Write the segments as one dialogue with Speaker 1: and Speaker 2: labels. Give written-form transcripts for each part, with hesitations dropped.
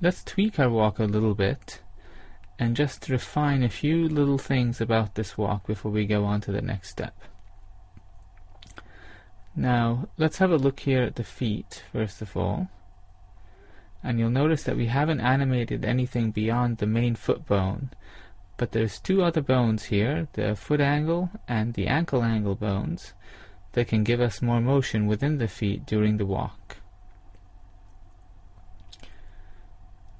Speaker 1: let's tweak our walk a little bit and just refine a few little things about this walk before we go on to the next step. Now let's have a look here at the feet first of all, and you'll notice that we haven't animated anything beyond the main foot bone, but there's two other bones here, the foot angle and the ankle angle bones, that can give us more motion within the feet during the walk.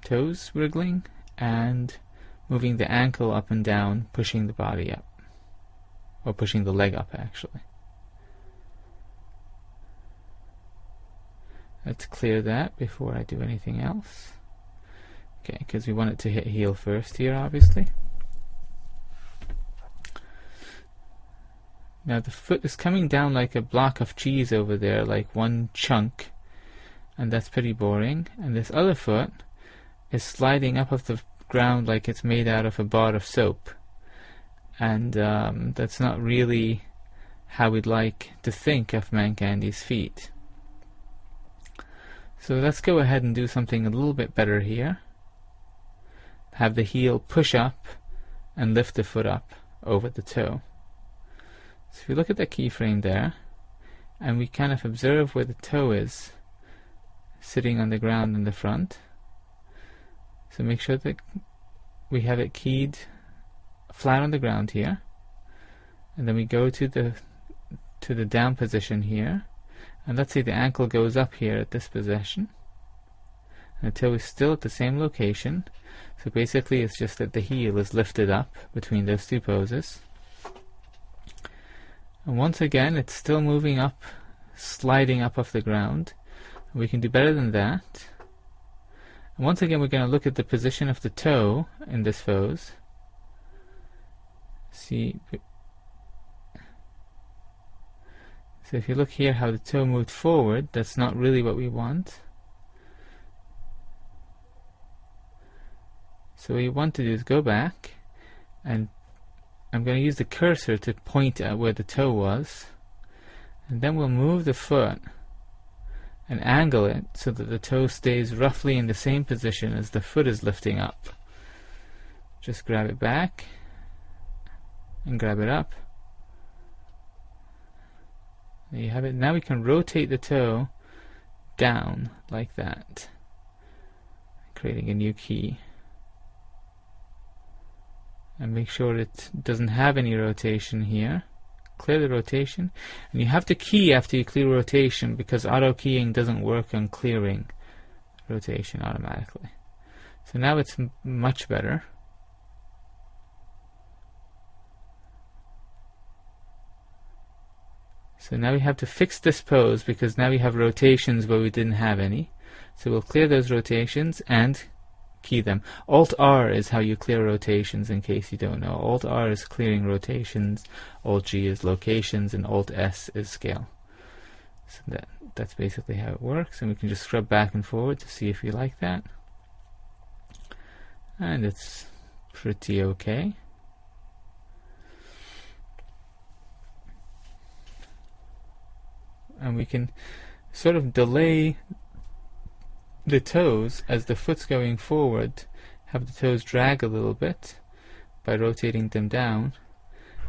Speaker 1: Toes wriggling and moving the ankle up and down, pushing the body up, or pushing the leg up actually. Let's clear that before I do anything else. Okay, because we want it to hit heel first here, obviously. Now the foot is coming down like a block of cheese over there, like one chunk, and that's pretty boring. And this other foot is sliding up off the ground like it's made out of a bar of soap, and that's not really how we'd like to think of Mancandy's feet. So let's go ahead and do something a little bit better here. Have the heel push up and lift the foot up over the toe. So if you look at the keyframe there, and we kind of observe where the toe is sitting on the ground in the front. So make sure that we have it keyed flat on the ground here, and then we go to the down position here, and let's say the ankle goes up here at this position, and the toe is still at the same location. So basically it's just that the heel is lifted up between those two poses, and once again it's still moving up, sliding up off the ground. We can do better than that. And once again we're going to look at the position of the toe in this pose. See, so if you look here how the toe moved forward, that's not really what we want. So what you want to do is go back, and I'm going to use the cursor to point at where the toe was, and then we'll move the foot and angle it so that the toe stays roughly in the same position as the foot is lifting up. Just grab it back and grab it up. There you have it. Now we can rotate the toe down like that, creating a new key. And make sure it doesn't have any rotation here. Clear the rotation, and you have to key after you clear rotation, because auto keying doesn't work on clearing rotation automatically. So now it's much better. So now we have to fix this pose, because now we have rotations where we didn't have any. So we'll clear those rotations and key them. Alt-R is how you clear rotations, in case you don't know. Alt-R is clearing rotations, Alt-G is locations, and Alt-S is scale. So that's basically how it works, and we can just scrub back and forward to see if you like that. And it's pretty okay. And we can sort of delay the toes as the foot's going forward, have the toes drag a little bit by rotating them down.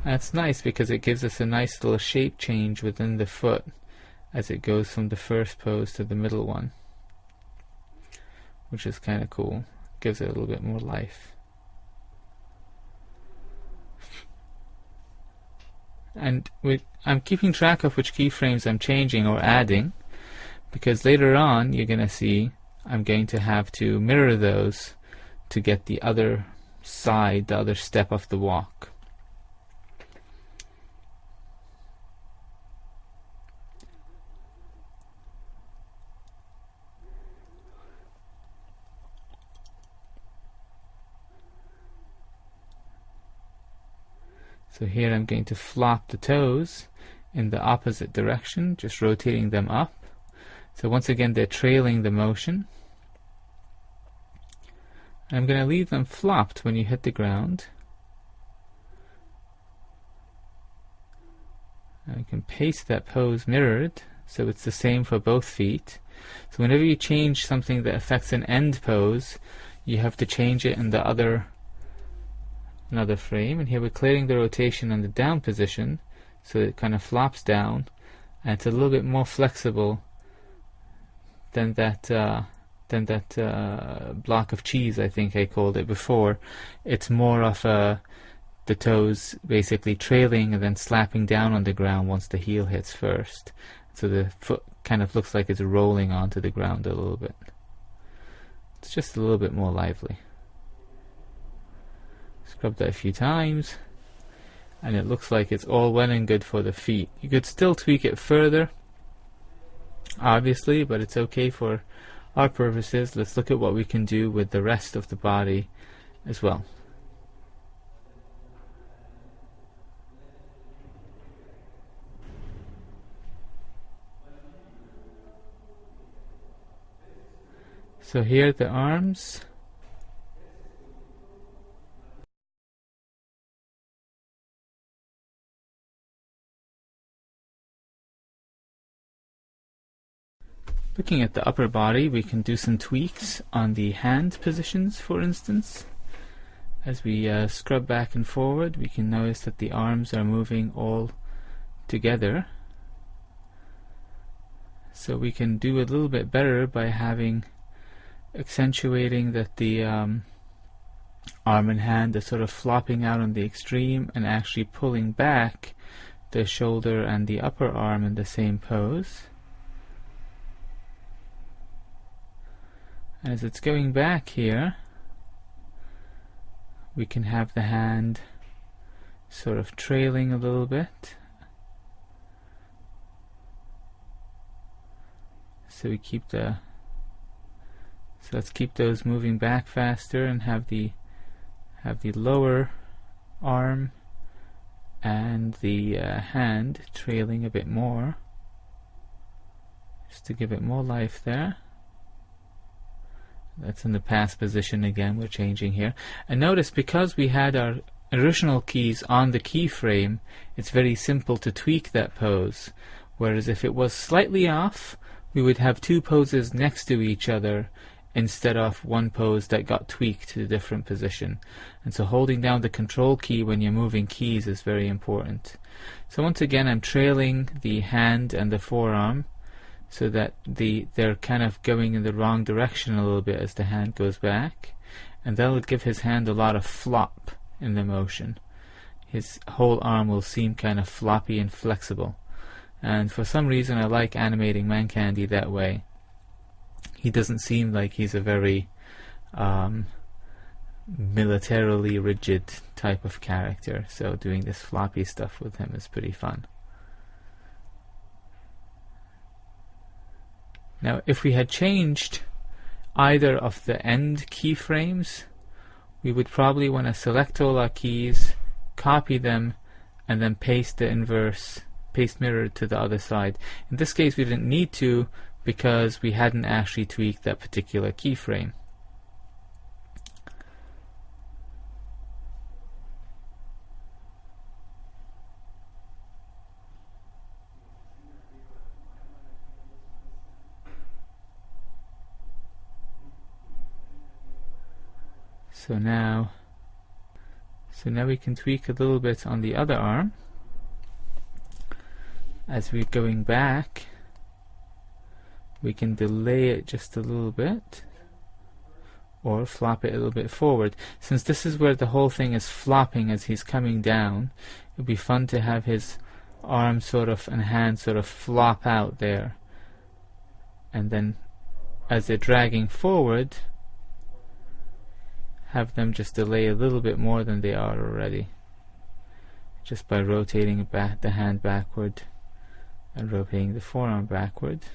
Speaker 1: And it's nice because it gives us a nice little shape change within the foot as it goes from the first pose to the middle one, which is kind of cool. Gives it a little bit more life. And I'm keeping track of which keyframes I'm changing or adding, because later on you're going to see I'm going to have to mirror those to get the other side, the other step of the walk. So here I'm going to flop the toes in the opposite direction, just rotating them up. So once again they're trailing the motion. I'm going to leave them flopped when you hit the ground. I can paste that pose mirrored so it's the same for both feet. So whenever you change something that affects an end pose, you have to change it in the another frame. And here we're clearing the rotation in the down position, so it kind of flops down, and it's a little bit more flexible than that block of cheese, I think I called it before. It's more of the toes basically trailing and then slapping down on the ground once the heel hits first. So the foot kind of looks like it's rolling onto the ground a little bit. It's just a little bit more lively. Scrub that a few times, and it looks like it's all well and good for the feet. You could still tweak it further, obviously, but it's okay for our purposes. Let's look at what we can do with the rest of the body as well. So here are the arms. Looking at the upper body, we can do some tweaks on the hand positions, for instance. As we scrub back and forward, we can notice that the arms are moving all together. So we can do a little bit better by accentuating that the arm and hand are sort of flopping out on the extreme and actually pulling back the shoulder and the upper arm in the same pose. As it's going back here, we can have the hand sort of trailing a little bit. So we keep so let's keep those moving back faster and have the lower arm and the hand trailing a bit more, just to give it more life there. That's in the pass position again, we're changing here. And notice, because we had our original keys on the keyframe, it's very simple to tweak that pose. Whereas if it was slightly off, we would have two poses next to each other instead of one pose that got tweaked to a different position. And so holding down the control key when you're moving keys is very important. So once again, I'm trailing the hand and the forearm, so that they're kind of going in the wrong direction a little bit as the hand goes back, and that'll give his hand a lot of flop in the motion. His whole arm will seem kind of floppy and flexible, and for some reason I like animating Mancandy that way. He doesn't seem like he's a very militarily rigid type of character, so doing this floppy stuff with him is pretty fun. Now, if we had changed either of the end keyframes, we would probably want to select all our keys, copy them, and then paste the inverse, paste mirror to the other side. In this case, we didn't need to, because we hadn't actually tweaked that particular keyframe. So now we can tweak a little bit on the other arm. As we're going back, we can delay it just a little bit, or flop it a little bit forward. Since this is where the whole thing is flopping as he's coming down, it would be fun to have his arm sort of and hand sort of flop out there. And then as they're dragging forward, have them just delay a little bit more than they are already, just by rotating the hand backward and rotating the forearm backward.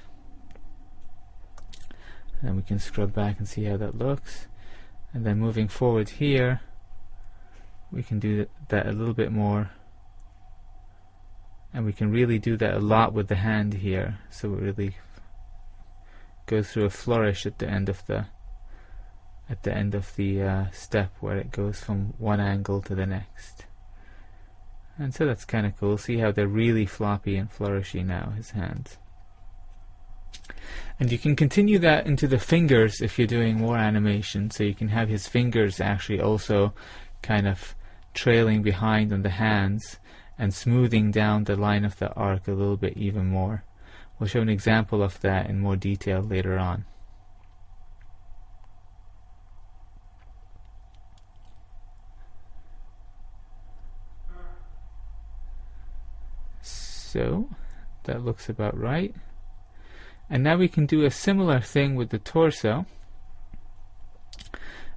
Speaker 1: And then we can scrub back and see how that looks. And then moving forward here, we can do that a little bit more, and we can really do that a lot with the hand here, so it really goes through a flourish at the end of the step, where it goes from one angle to the next. And so that's kind of cool. See how they're really floppy and flourishy now, his hands. And you can continue that into the fingers if you're doing more animation, so you can have his fingers actually also kind of trailing behind on the hands and smoothing down the line of the arc a little bit even more. We'll show an example of that in more detail later on. So that looks about right. And now we can do a similar thing with the torso.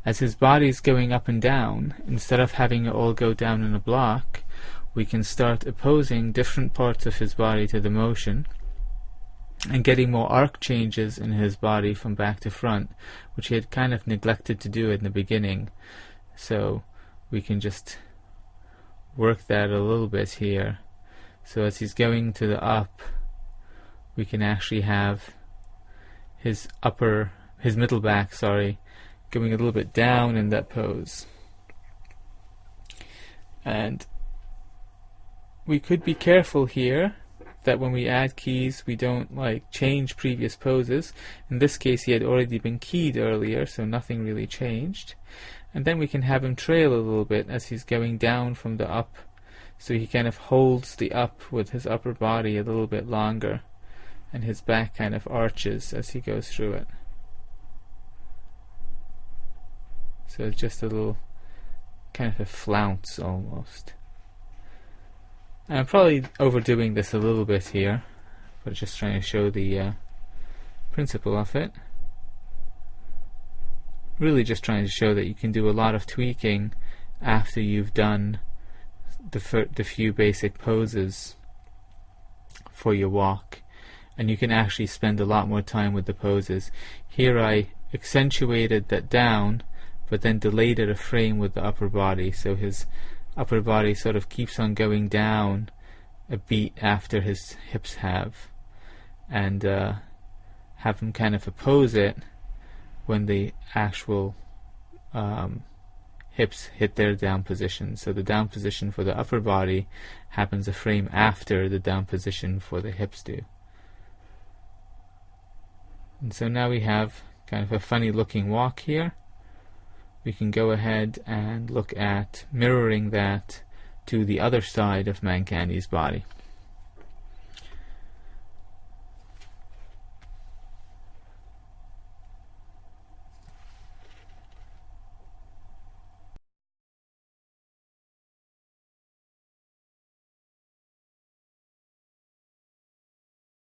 Speaker 1: As his body is going up and down, instead of having it all go down in a block, we can start opposing different parts of his body to the motion and getting more arc changes in his body from back to front, which he had kind of neglected to do in the beginning. So we can just work that a little bit here. So as he's going to the up, we can actually have his middle back, going a little bit down in that pose. And we could be careful here that when we add keys we don't change previous poses. In this case he had already been keyed earlier, so nothing really changed. And then we can have him trail a little bit as he's going down from the up, so he kind of holds the up with his upper body a little bit longer, and his back kind of arches as he goes through it. So it's just a little kind of a flounce almost. I'm probably overdoing this a little bit here, but just trying to show the principle of it. Really just trying to show that you can do a lot of tweaking after you've done the few basic poses for your walk, and you can actually spend a lot more time with the poses. Here I accentuated that down, but then delayed it a frame with the upper body, so his upper body sort of keeps on going down a beat after his hips have, and have him kind of oppose it when the actual hips hit their down position. So the down position for the upper body happens a frame after the down position for the hips do. And so now we have kind of a funny looking walk here. We can go ahead and look at mirroring that to the other side of Mancandy's body.